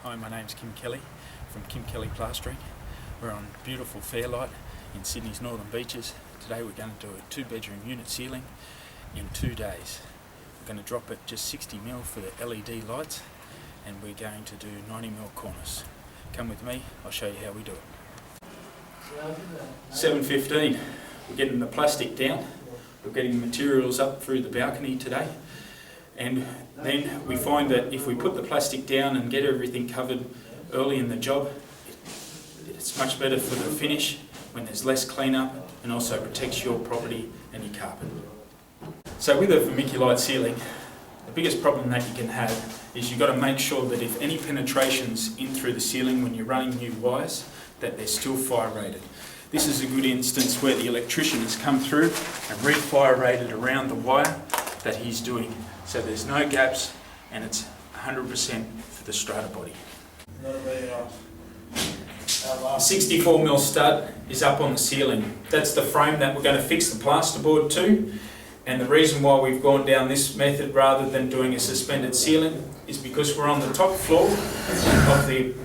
Hi, my name's Kim Kelly from Kim Kelly Plastering. We're on beautiful Fairlight in Sydney's Northern Beaches. Today we're going to do a 2-bedroom unit ceiling in 2 days. We're going to drop it just 60mm for the LED lights, and we're going to do 90mm corners. Come with me, I'll show you how we do it. 7:15, we're getting the plastic down. We're getting the materials up through the balcony today. And then we find that if we put the plastic down and get everything covered early in the job, it's much better for the finish when there's less cleanup, and also protects your property and your carpet. So with a vermiculite ceiling, the biggest problem that you can have is you've got to make sure that if any penetrations in through the ceiling when you're running new wires, that they're still fire rated. This is a good instance where the electrician has come through and re-fire rated around the wire that he's doing. So there's no gaps, and it's 100% for the strata body. 64mm stud is up on the ceiling. That's the frame that we're going to fix the plasterboard to. And the reason why we've gone down this method rather than doing a suspended ceiling is because we're on the top floor of the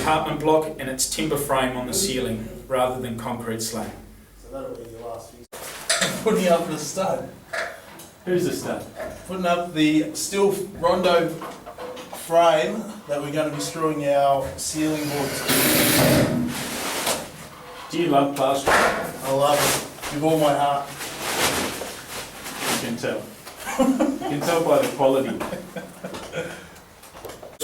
apartment block, and it's timber frame on the ceiling rather than concrete slab. So that'll be your last few. Putting up the stud. Who's the stud? Putting up the steel rondo frame that we're going to be screwing our ceiling boards to. Do you love plastering? I love it with all my heart. You can tell. You can tell by the quality.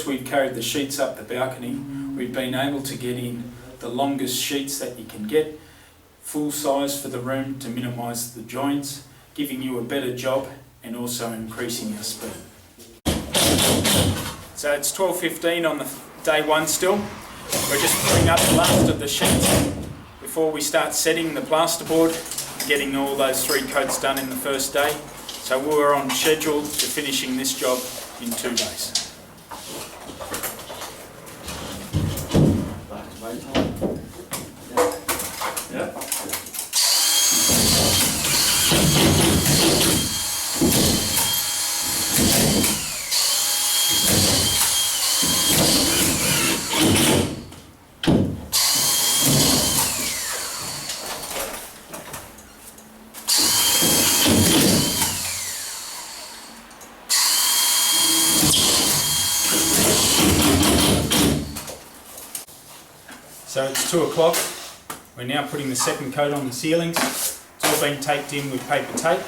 We've carried the sheets up the balcony. We've been able to get in the longest sheets that you can get, full size for the room to minimise the joints, giving you a better job and also increasing your speed. So it's 12:15 on the day one still. We're just putting up the last of the sheets before we start setting the plasterboard, getting all those 3 coats done in the first day. So we're on schedule to finishing this job in 2 days. Yeah. So it's 2 o'clock. We're now putting the second coat on the ceilings. It's all been taped in with paper tape,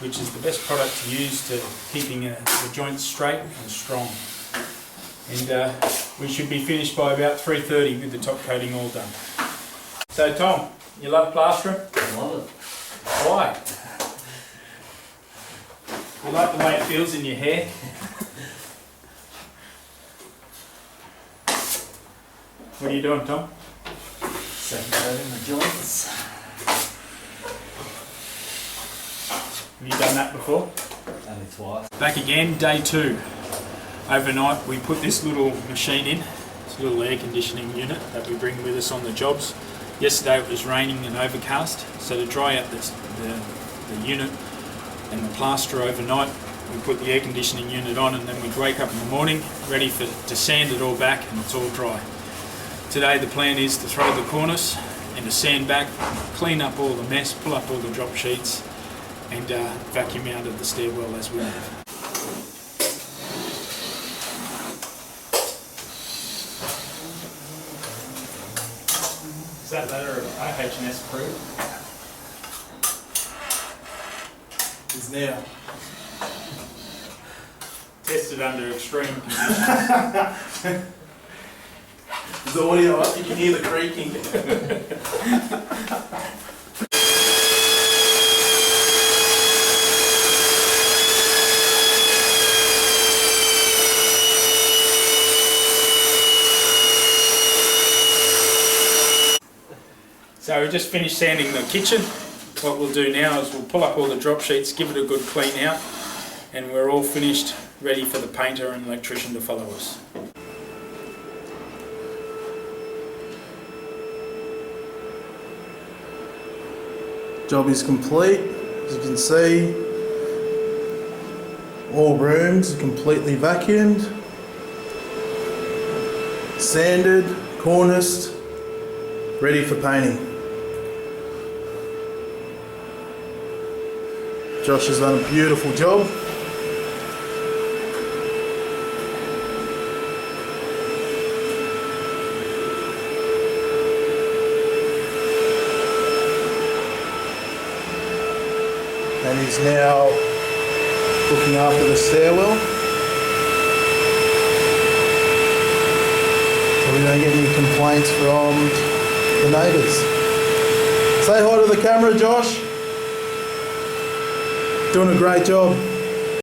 which is the best product to use to keeping the joints straight and strong. And we should be finished by about 3:30 with the top coating all done. So Tom, you love plastering? I love it. Why? You like the way it feels in your hair? What are you doing, Tom? Second coating the joints. Have you done that before? Only twice. Back again, day 2. Overnight we put this little machine in. It's a little air conditioning unit that we bring with us on the jobs. Yesterday it was raining and overcast, so to dry out the unit and the plaster overnight, we put the air conditioning unit on, and then we'd wake up in the morning ready to sand it all back, and it's all dry. Today the plan is to throw the cornice and to sand back, clean up all the mess, pull up all the drop sheets, and vacuum out of the stairwell as we leave. Is that letter OH&S approved? It's now. Tested under extreme conditions. There's audio up, you can hear the creaking. So we just finished sanding the kitchen. What we'll do now is we'll pull up all the drop sheets, give it a good clean out, and we're all finished, ready for the painter and electrician to follow us. Job is complete. As you can see, all rooms are completely vacuumed. sanded, corniced, ready for painting. Josh has done a beautiful job. And he's now looking after the stairwell, so we don't get any complaints from the neighbours. Say hi to the camera, Josh. Doing a great job.